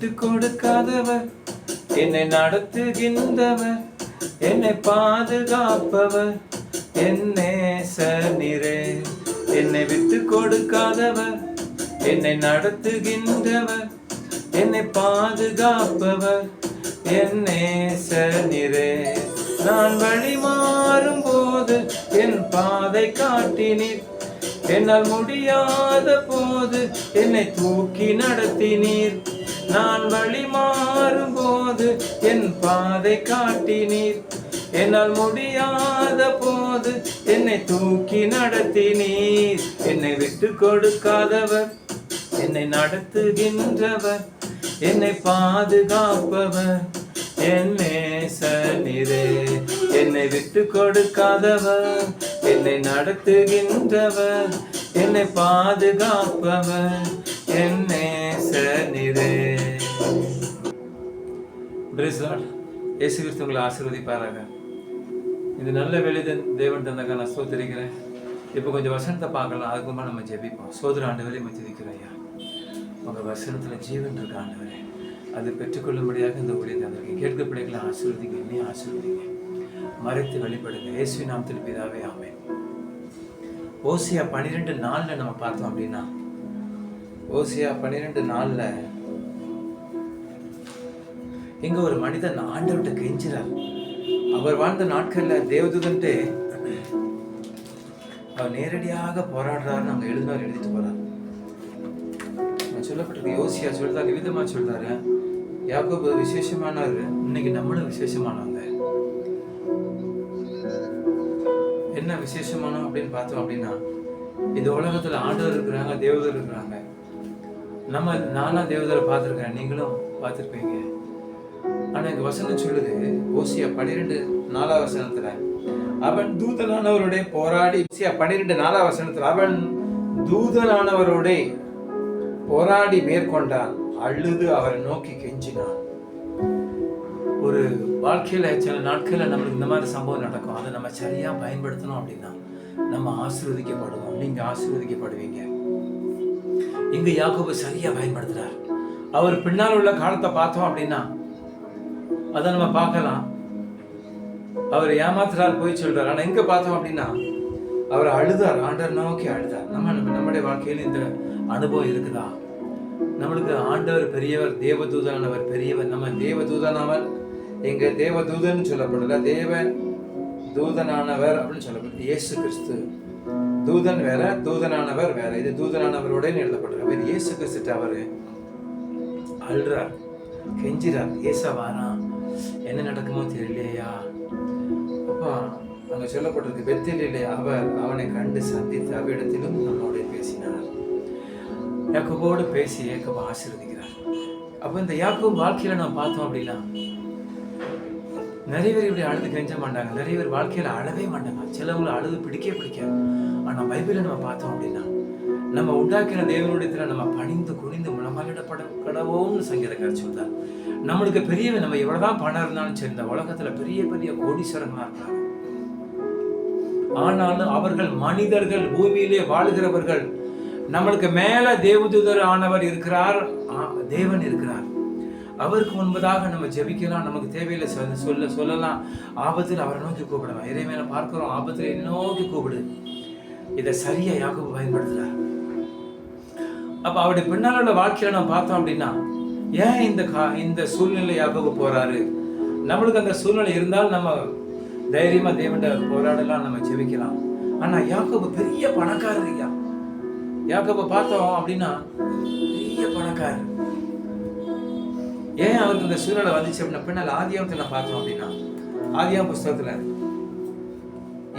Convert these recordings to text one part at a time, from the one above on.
விட்டு கொடுக்காதவர், என்னை நடத்துகின்றவர், என்னை பாதுகாப்பவர், என் நேசரே. என்னை விட்டு கொடுக்காதவர், என்னை நடத்துகின்றவர், என்னை பாதுகாப்பவர், என் நேசரே. நான் வழி மாறும் போது என் பாதை காட்டினீர், என்னால் முடியாத போது என்னை தூக்கி நடத்தினீர். நான் வழி மாறும் போது என் பாதை காட்டினீர், என்னால் முடியாத போது என்னை தூக்கி நடத்தினீர். என்னை விட்டு கொடுக்காதவர், என்னை நடத்துகின்றவர், என்னை பாதுகாப்பவர், என் நேசரே. என்னை விட்டு கொடுக்காதவர், என்னை நடத்துகின்றவர், என்னை பாதுகாப்பவர், என் நேசரே. Praise the Lord. இயேசு கிறிஸ்து உங்களை ஆசீர்வதிப்பாராக. இந்த நல்ல வேலையை தேவன் தந்தக்க நான் ஸ்தோத்திரிக்கிறேன். இப்போ கொஞ்சம் வசனத்தை பார்க்கலாம், அதுக்கு முன்னாடி நம்ம ஜெபிப்போம். சோதர ஆண்டவரே மதிக்கிறோம் ஐயா, உங்கள் வசனத்தில் ஜீவன் இருக்க ஆண்டவரே, அது பெற்றுக்கொள்ளும்படியாக இந்த ஊழியத்தை தந்திருக்கீங்க. கேட்க பிள்ளைகளை ஆசீர்வதிங்க, என்னையும் ஆசீர்வதிங்க, மறைத்து வெளிப்படுங்க. இயேசுவின் நாமத்தில் பிதாவே, ஆமென். ஓசியா 12:4 நம்ம பார்த்தோம் அப்படின்னா, ஓசியா 12:4 இங்க ஒரு மனிதன் ஆண்டவர்கிட்ட கெஞ்சிறார். அவர் வாழ்ந்த நாட்கள்ல தேவதூதன்ட்டு அவர் நேரடியாக போராடுறாருன்னு அங்க எழுதிட்டு போறார். சொல்லப்பட்டிருக்கு. யோசியா சொல்றாரு, விதமா சொல்றாரு, யாக்கோபு விசேஷமானவர், இன்னைக்கு நம்மளும் விசேஷமானவங்க. என்ன விசேஷமானோம் அப்படின்னு பார்த்தோம் அப்படின்னா, இந்த உலகத்துல ஆண்டவர் இருக்கிறாங்க, தேவதர் இருக்கிறாங்க. நானா தேவதரை பார்த்திருக்கேன், நீங்களும் பார்த்திருப்பீங்க. ஆனா இங்க வசனம் சொல்லுது, ஓசியா 12:4 அவன் தூதனானவரோட போராடி, 12:4 அவன் தூதனானவரோட போராடி மேற்கொண்டான், அழுது அவரை நோக்கி கெஞ்சினான். ஒரு வாழ்க்கையில சில நாட்கள்ல நம்மளுக்கு இந்த மாதிரி சம்பவம் நடக்கும். அதை நம்ம சரியா பயன்படுத்தணும் அப்படின்னா நம்ம ஆசீர்வதிக்கப்படுவோம். நீங்க ஆசீர்வதிக்கப்படுவீங்க. இங்க யாக்கோபு சரியா பயன்படுத்துறார். அவர் பின்னால் உள்ள காலத்தை பார்த்தோம் அப்படின்னா அதை நம்ம பார்க்கலாம். அவர் ஏமாத்துறார், போய் சொல்றார். ஆனா இங்க பார்த்தோம் அப்படின்னா அவர் அழுதார், ஆண்டவர் நோக்கி அழுதார். நம்முடைய வாழ்க்கையில இந்த அனுபவம் இருக்குதா? நம்மளுக்கு ஆண்டவர் பெரியவர், தேவதூதனானவர் பெரியவர். நம்ம தேவதூதனானவர், எங்க தேவதூதன் சொல்லப்படல, தேவ தூதனானவர் அப்படின்னு சொல்லப்படுது. இயேசு கிறிஸ்து தூதன் வேற, தூதனானவர் வேற. இது தூதனானவரோட எழுதப்பட்டிருக்க. இயேசு கிறிஸ்து அவரு அழுறார், கெஞ்சிறார், ஏசவானா என்ன நடக்குமோ தெரியலையா. அப்போ அங்க சொல்லப்பட்டிருக்கு, பெத்தேலிலே அவர் அவனை கண்டு சந்தித்து அவ்விடத்திலும் நம்மளோட பேசினார். யாக்கோபோடு பேசி யாக்கோபு ஆசீர்வதிக்கிறார். அப்போ இந்த யாக்கோபு வாழ்க்கையில நம்ம பார்த்தோம் அப்படின்னா, நிறைய பேர் இப்படி அழுது கெஞ்ச மாட்டாங்க, நிறைய பேர் வாழ்க்கையில அழவே மாட்டாங்க, சிலவங்களை அழுது பிடிக்காது. ஆனா பைபிளை நம்ம பார்த்தோம் அப்படின்னா, நம்ம உண்டாக்கின தேவனுடைய நம்ம பணிந்து குனிந்து முழமாலிடப்பட கடவோம்னு சங்கீதக்காரர் சொல்றார். நம்மளுக்கு பெரியவன், நம்ம எவ்வளவுதான் பணம் இருந்தாலும் சரி, இந்த உலகத்துல பெரிய பெரிய கோடீஸ்வரங்களா இருக்காங்க. ஆனாலும் அவர்கள் மனிதர்கள், பூமியிலே வாழ்கிறவர்கள். நம்மளுக்கு மேல தேவதூதர் ஆனவர் இருக்கிறார், தேவன் இருக்கிறார். அவருக்கு முன்பதாக நம்ம ஜெபிக்கலாம், நமக்கு தேவையில்லை சொல்லலாம். ஆபத்தில் அவரை நோக்கி கூப்பிடலாம். இறைவனை பார்க்கிறோம், ஆபத்தில் நோக்கி கூப்பிடு. இதை சரியா யாக்கோபு பயன்படுத்துறார். அப்ப அவருடைய பின்னால் உள்ள வாழ்க்கையில நம்ம பார்த்தோம் அப்படின்னா, ஏன் இந்த சூழ்நிலை யாக்கோபு போறாரு? நம்மளுக்கு அந்த சூழ்நிலை இருந்தால் நம்ம தைரியமா தேவன்ட போராடலாம், நம்ம ஜெபிக்கலாம். ஆனா யாக்கோபு பெரிய பணக்காரர் ஐயா. யாக்கோபு பார்த்தோம் அப்படின்னா பெரிய பணக்காரர். ஏன் அவருக்கு இந்த சூழ்நிலை வந்துச்சு அப்படின்னா, பின்னால் ஆதியாகத்துல பார்த்தோம் அப்படின்னா, ஆதியாகம் புஸ்தகத்துல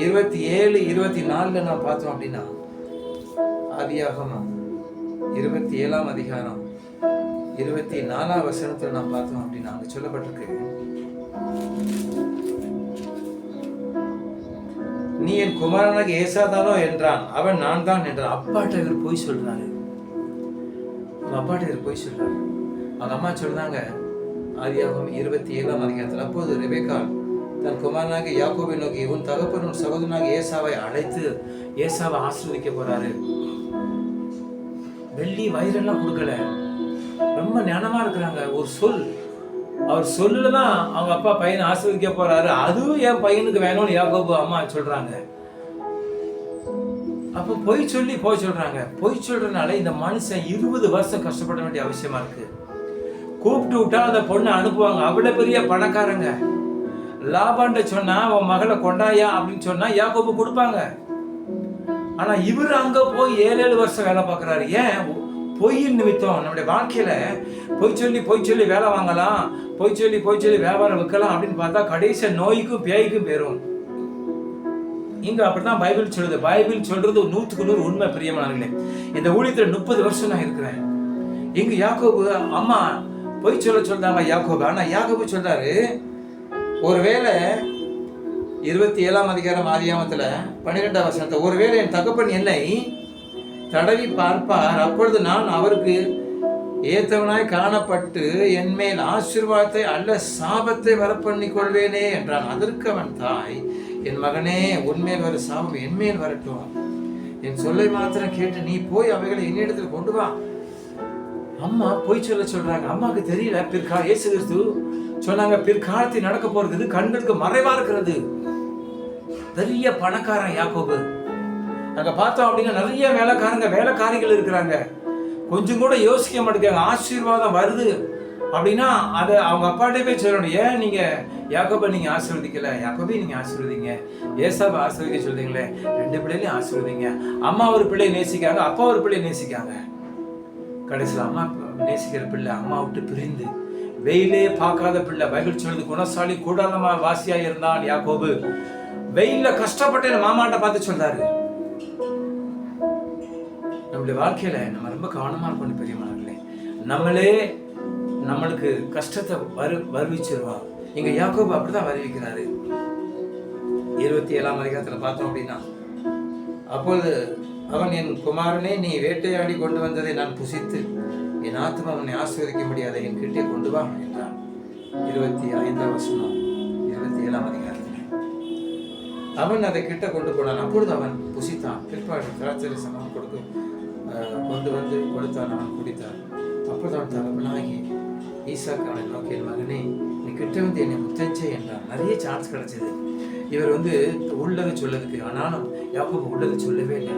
27-24 நான் பார்த்தோம் அப்படின்னா, ஆதியாகமம் 27ஆம் அதிகாரம் 24ஆம் வசனத்துல நான் பார்த்தோம் அப்படின்னா, அங்க சொல்லப்பட்டிருக்கு, நீ என் குமாரனாக ஏசாதானோ என்றான். அவன் நான் தான் என்றான். அப்பாட்ட இவர் போய் சொல்றாரு. அப்பாட்ட இவர் போய் சொல்றாரு. அவங்க அம்மா சொல்றாங்க, ஆதியாகமம் 27ஆம் அதிகாரத்தில், அப்போது ரெபெக்காள் தன் குமாரனாக யாக்கோபை நோக்கி, உன் தகப்பன் உன் சகோதரனாக ஏசாவை அழைத்து ஏசாவை ஆசீர்வதிக்க போறாரு. வெள்ளி வயிறெல்லாம் கொடுக்கல, ரொம்ப ஞானமா இருக்கிறாங்க. ஒரு சொல், அவர் சொல்லுலதான் அவங்க அப்பா பையனை ஆசீர்வதிக்க போறாரு. அதுவும் என் பையனுக்கு வேணும்னு யாக்கோபு அம்மா சொல்றாங்க. அப்ப பொய் சொல்றாங்க. பொய் சொல்றதுனால இந்த மனுஷன் 20 வருஷம் கஷ்டப்பட வேண்டிய அவசியமா இருக்கு. கூப்பிட்டு விட்டா அந்த பொண்ணை அனுப்புவாங்க. அவ்வளவு பெரிய பணக்காரங்க. லாபான்ட சொன்னா உன் மகளை கொண்டாயா அப்படின்னு சொன்னா யாக்கோபு கொடுப்பாங்க. ஆனா இவர் அங்க போய் 7 வருஷம் வேலை பார்க்கிறாரு. ஏன்? பொய்யின் நிமித்தம். நம்முடைய வாழ்க்கையில பொய் சொல்லி வேலை வாங்கலாம், பொய் சொல்லி வியாபாரம் வைக்கலாம் அப்படின்னு பார்த்தா கடைசி நோய்க்கும் பேய்க்கும் பேரும். இங்க அப்படிதான் பைபிள் சொல்லுது. பைபிள் சொல்றது 100க்கு 100 உண்மை பிரியமானவர்களே. இந்த ஊழியத்துல 30 வருஷம் நான் இருக்கிறேன். இங்க யாக்கோபு அம்மா பொய் சொல்றாங்க யாக்கோபு. ஆனா யாக்கோபு சொல்றாரு, ஒருவேளை 27ஆம் அதிகாரம் ஆதியாகமத்துல 12ஆம் வசனத்தை, ஒருவேளை என் தகப்பன் என்னை தடவி பார்ப்பார், அப்பொழுது நான் அவருக்கு ஏத்தவனாய் காணப்பட்டு என் மேல் ஆசீர்வாதத்தை அல்ல சாபத்தை வரப்பண்ணிக் கொள்வேனே என்றான். அதற்கு அவன் தாய், என் மகனே, உன்மேல் வர சாபம் என் மேல் வரட்டும், என் சொல்லை மாத்திரம் கேட்டு நீ போய் அவைகளை என்னிடத்தில் கொண்டு வா. அம்மா பொய் சொல்றாங்க. அம்மாவுக்கு தெரியல இயேசு கிறிஸ்து சொன்னாங்க பிற்காலத்தில் நடக்க போறது கண்களுக்கு மறைவா இருக்கிறது. பெரிய பணக்காரன் யாக்கோபு. அங்க பார்த்தோம் அப்படின்னா நிறைய வேலைக்காரிகள் இருக்கிறாங்க. கொஞ்சம் கூட யோசிக்க மாட்டேங்க. ஆசீர்வாதம் வருது அப்படின்னா அதை அவங்க அப்பாட்டே போய் சொல்லணும். ஏன் நீங்க யாக்கோபை நீங்க ஆசீர்வதிக்கல? யாக்கோபை நீங்க ஆசீர்வதிங்க. ஏசாவை ஆசீர்வதிக்க சொல்றீங்களே, 2 பிள்ளைகளையும் ஆசீர்வதிங்க. அம்மா ஒரு பிள்ளையை நேசிக்காங்க, அப்பா ஒரு பிள்ளையை நேசிக்காங்க. கடைசியில் அம்மா நேசிக்கிற பிள்ளை அம்மா விட்டு பிரிந்து வெயிலே பார்க்காத பிள்ளை. பைபிள் சொல்லுது குணசாலி கூடாரமா வாசியா இருந்தான் யாக்கோபு. வெயில்ல கஷ்டப்பட்ட மாமாட்ட பார்த்து சொல்றாரு. நம்மளுடைய வாழ்க்கையில நம்ம ரொம்ப கவனமா இருக்கணும் பெரியமானவர்களே. நம்மளுக்கு கஷ்டத்தை வருவிச்சிருவான். இங்க யாக்கோபு அப்படிதான் வருவிக்கிறாரு. 27ஆம் அதிகாரத்துல பார்த்தோம் அப்படின்னா, அப்பொழுது அவன், என் குமாரனே, நீ வேட்டையாடி கொண்டு வந்ததை நான் புசித்து என் ஆத்மா அவனை ஆசீர்வதிக்க முடியாத என் கிட்டே கொண்டு வா என்றான். 25ஆம் வசனம் 27ஆம் அதிகாரத்தில் அவன் அதை கிட்ட கொண்டு போனான். அப்பொழுது அவன் புசித்தான். பிற்பாடு திராட்சை சமம் கொண்டு வந்து கொடுத்தான். அவன் குடித்தான். அப்பொழுது அவன் தகப்பனாகி ஈசாக்கு அவனை நோக்கி, என் மகனே, நீ கிட்ட வந்து என்னை முத்தஞ்சே என்றான். நிறைய சான்ஸ் கிடைச்சது. இவர் உள்ளது சொல்லதுக்கு. ஆனாலும் யாக்கோபு உள்ளது சொல்லவே இல்லை.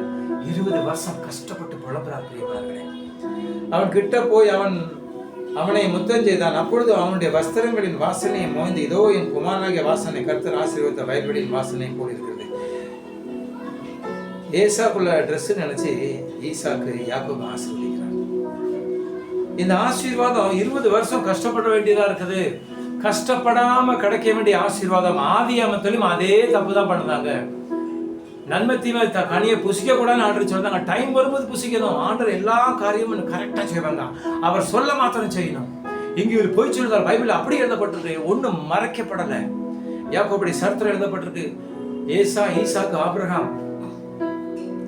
20 வருஷம் கஷ்டப்பட்டு புலம்புறார் பிரியமானவர்களே. அவன் கிட்ட போய் அவனை முத்தம் செய்தான். அப்பொழுது அவனுடைய வஸ்திரங்களின் வாசனையை மோய்ந்து, இதோ என் குமாரனாகிய வாசனை கர்த்தர் ஆசீர்வதித்த வயல்வெளியின் வாசனை போல் இருக்கிறது. ஏசாக்குள்ள ட்ரெஸ் நினைச்சு ஈசாக்கு யாக்கோபு ஆசீர்வதிக்கிறான். இந்த ஆசீர்வாதம் 20 வருஷம் கஷ்டப்பட வேண்டியதா இருக்குது. கஷ்டப்படாம கிடைக்க வேண்டிய ஆசீர்வாதம். ஆதியாகமத்திலும் அதே தப்பு தான் பண்ணுறாங்க. நன்மை தீமை கனியை புசிக்க கூடாதுன்னு ஆண்டவர் சொல்றாங்க. டைம் வரும்போது புசிக்கணும். ஆண்டவர் எல்லா காரியமும் கரெக்டா செய்வாங்க. அவர் சொல்ல மாத்திரம் செய்யணும். இங்க ஒரு பொய் சொல்றார். பைபிள் அப்படி எழுதப்பட்டிருக்கு, ஒண்ணும் மறைக்கப்படலை. யாக்கோபுடைய சரித்திரம் எழுதப்பட்டிருக்கு. ஈசாக்கு ஆபிரகாம்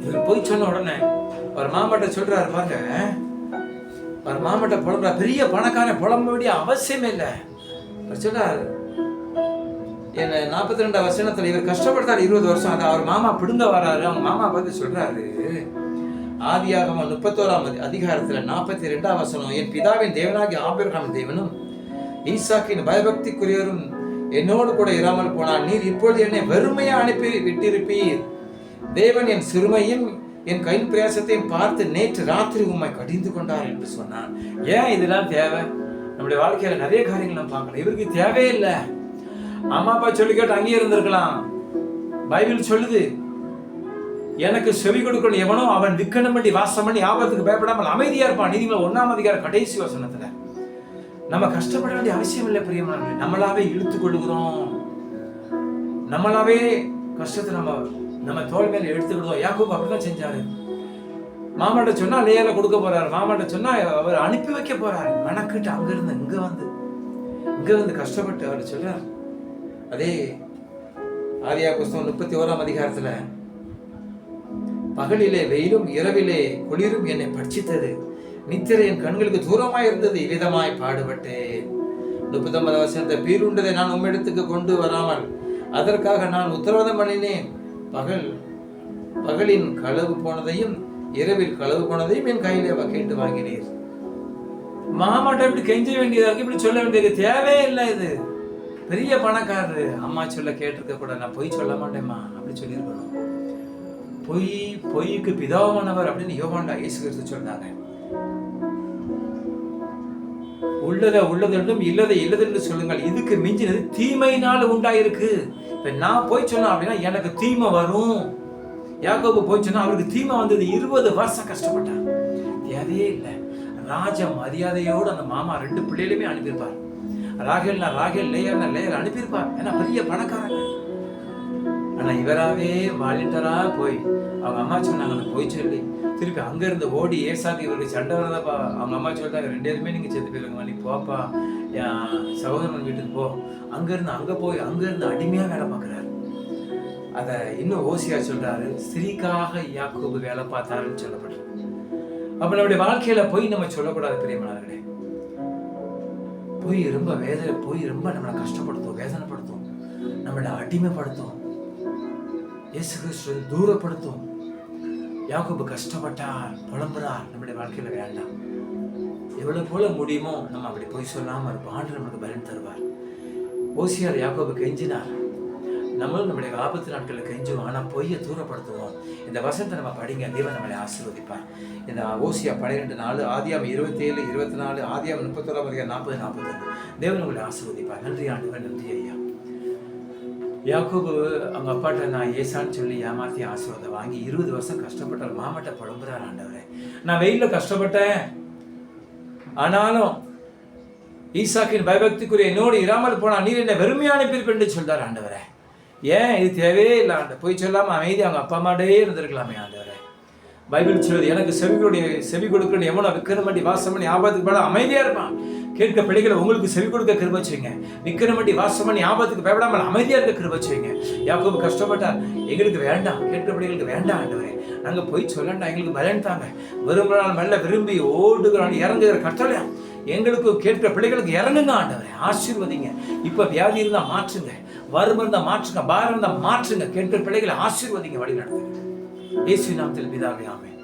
இவர் பொய் சொன்ன உடனே அவர் மாமாட்ட சொல்றாரு பாருங்க. அவர் மாமாட்ட புலம்புற, பெரிய பணக்காரன் புலம்ப வேண்டிய அவசியமே இல்லை. அவர் சொல்றாரு, என்ன 42 வசனத்துல இவர் கஷ்டப்படுத்தாரு 20 வருஷம். அதை அவர் மாமா பிடுங்க வராரு. அவங்க மாமா பார்த்து சொல்றாரு, ஆதியாகமம் 31ஆம் அதிகாரத்துல 42ஆம் வசனம், என் பிதாவின் தேவனாகிய ஆபிரகாமின் தேவனும் ஈசாக்கின் பயபக்திக்குரியவரும் என்னோடு கூட இராமல் போனால் நீர் இப்பொழுது என்னை வெறுமையா அனுப்பி விட்டிருப்பீர். தேவன் என் சிறுமையும் என் கையின் பிரயாசத்தையும் பார்த்து நேற்று ராத்திரி உம்மை கடிந்து கொண்டார் என்று சொன்னான். ஏன் இதெல்லாம் தேவை? நம்முடைய வாழ்க்கையில நிறைய காரியங்கள் நம்ம பார்க்கலாம். இவருக்கு தேவையில்லை. அம்மா அப்பா சொல்லி கேட்டு அங்கேயே இருந்திருக்கலாம். பைபிள் சொல்லுது, எனக்கு செவி கொடுக்கணும் எவனோ அவன் விக்கனம் பண்ணி வாசம் பண்ணி ஆபத்துக்கு பயப்படாமல் அமைதியா இருப்பான். நீதிமன்றம் 1ஆம் அதிகாரம் கடைசி வசனத்துல. நம்ம கஷ்டப்பட வேண்டிய அவசியம் இல்லை பிரியமானவர்களே. நம்மளாவே இழுத்து கொள்ளுகிறோம். நம்மளாவே கஷ்டத்தை நம்ம தோல் மேல எடுத்துக்கிடுவோம். யாக்கோபு அப்படிதான் செஞ்சாரு. மாமாட்ட சொன்னா லேயால கொடுக்க போறாரு. மாமாட்ட சொன்னா அவர் அனுப்பி வைக்க போறாரு. மெனக்கிட்டு அங்கிருந்து இங்க வந்து கஷ்டப்பட்டு அவர் சொல்றாரு. அதே ஆதியா புஸ்தகம் 31ஆம் அதிகாரத்துல, பகலிலே வெயிலும் இரவிலே குளிரும் என்னை பட்சித்தது, நித்திரை என் கண்களுக்கு தூரமாய் இருந்தது, இவ்விதமாய் பாடுபட்டேன். 39ஆம் வசனத்தை, பீருண்டதை நான் உம்மிடத்துக்கு கொண்டு வராமல் அதற்காக நான் உத்தரவாதம் பண்ணினேன். பகலின் களவு போனதையும் இரவில் களவு போனதையும் என் கையிலே கேட்டு வாங்கினீர். மாமாட்ட இப்படி கெஞ்ச வேண்டியதா இருக்கு, இப்படி சொல்ல வேண்டியது தேவையே இல்லை. இது பெரிய பணக்காரரு, அம்மா சொல்ல கேட்டிருக்க கூட, நான் பொய் சொல்ல மாட்டேம்மா அப்படி சொல்லியிருக்கணும். பொய்க்கு பிதாவானவர் அப்படின்னு யோவான்ல இயேசு கிறிஸ்து சொன்னாங்க. உள்ளதென்றும் இல்லதென்று சொல்லுங்கள், இதுக்கு மிஞ்சினது தீமையினால் உண்டாயிருக்கு. இப்ப நான் போய் சொன்னேன் அப்படின்னா எனக்கு தீமை வரும். யாக்கோபு போய் சொன்னா அவருக்கு தீமை வந்தது. 20 வருஷம் கஷ்டப்பட்டார். தேவையே இல்லை. ராஜ மரியாதையோடு அந்த மாமா 2 பிள்ளைகளுமே அனுப்பியிருப்பார். ராகேல், லேயர் அனுப்பியிருப்பார். ஏன்னா பெரிய பணக்காரங்க. ஆனா இவராவே வாலிட்டரா போய் அவங்க அம்மா சொன்னாங்க போய் சொல்லி திருப்பி அங்க இருந்து ஓடி ஏசாக்கு இவருக்கு சண்டை வரதாப்பா. அவங்க அம்மா சொல்லிட்டாங்க 2 பேருமே நீங்க செத்து போயிருங்க, நீ போப்பா என் சகோதரன் வீட்டுக்கு போ. அங்க இருந்து அடிமையா வேலை பார்க்கிறாரு. அத இன்னும் ஓசியா சொல்றாரு, ஸ்திரீக்காக யாக்கோபு வேலை பார்த்தாருன்னு சொல்லப்படுறது. அப்ப நம்முடைய வாழ்க்கையில போய் நம்ம சொல்லக்கூடாது பிரியமானவர்களே. போய் ரொம்ப நம்மளை கஷ்டப்படுத்தும், வேதனைப்படுத்தும், நம்மளை அடிமைப்படுத்தும், இயேசு கிறிஸ்துவை தூரப்படுத்தும். யாக்கோபு கஷ்டப்பட்டார், புலம்புறார். நம்முடைய வாழ்க்கையில வேண்டாம். எவ்வளவு போல முடியுமோ நம்ம அப்படி போய் சொல்லாம இருப்போம். ஆண்டவர் நமக்கு பலன் தருவார். ஓசியார் யாக்கோபு கெஞ்சினார். நம்மளும் நம்முடைய ஆபத்து நாட்களில் கெஞ்சுவோம், ஆனா பொய்யை தூரப்படுத்துவோம். இந்த வசனத்தை நம்ம படிங்க, தேவன் நம்மளை ஆசீர்வதிப்பார். இந்த ஓசியா 12:4, ஆதியாகமம் 27, 24, ஆதியாகமம் 31, 40, 41. தேவன் நம்மளை ஆசீர்வதிப்பார். நன்றி ஆண்டவர், நன்றி ஐயா. யாக்கோபு அவங்க அப்பாட்ட நான் ஏசான்னு சொல்லி ஏமாத்தி ஆசீர்வாதம் வாங்கி 20 வருஷம் கஷ்டப்பட்டார். மாமாட்ட புலம்புறார், ஆண்டவரே நான் வெயில கஷ்டப்பட்டேன், ஆனாலும் ஈசாக்கின் பயபக்திக்குரிய என்னோடு இராமல் போனா நீர் என்ன வெறுமையா அனுப்பியிருப்பேன் என்று சொல்றார். ஆண்டவரே ஏன் இது தேவையே இல்லை ஆண்டவர். போய் சொல்லாம அமைதி அவங்க அப்பா அம்மாட்டே இருந்திருக்கலாமே. ஆண்டவரே பைபிள் சொல்லுது, எனக்கு செவி கொடுக்கணும் எவனோ விக்கிரமண்டி வாசமணி ஆபத்துக்கு பட அமைதியா இருப்பான். கேட்க பிள்ளைகளை உங்களுக்கு செவி கொடுக்க கிருபை செய்யுங்க. விக்கிரமண்டி வாசமணி ஆபத்துக்கு பயப்படாமல் அமைதியா இருக்க கிருபை செய்யுங்க. யாக்கோபு கஷ்டப்பட்டார், எங்களுக்கு வேண்டாம், கேட்க பிள்ளைகளுக்கு வேண்டாம் ஆண்டவரே, நாங்க போய் சொல்லண்டா, எங்களுக்கு பலன் தாங்க. விரும்பினால் மெல்ல விரும்பி ஓடுகிறான் இறங்குகிற கட்டளையா எங்களுக்கு கேட்கிற பிள்ளைகளுக்கு இறங்குங்க ஆண்டவரே, ஆசீர்வதிங்க. இப்ப வியாதி இருந்தா மாற்றுங்க, வறுமை இருந்தா மாற்றுங்க, பாரம் இருந்தா மாற்றுங்க. கேட்கிற பிள்ளைகளை ஆசீர்வதிங்க, வழி நடத்துங்க. இயேசுவின் நாமத்தில் பிதாவே, ஆமென்.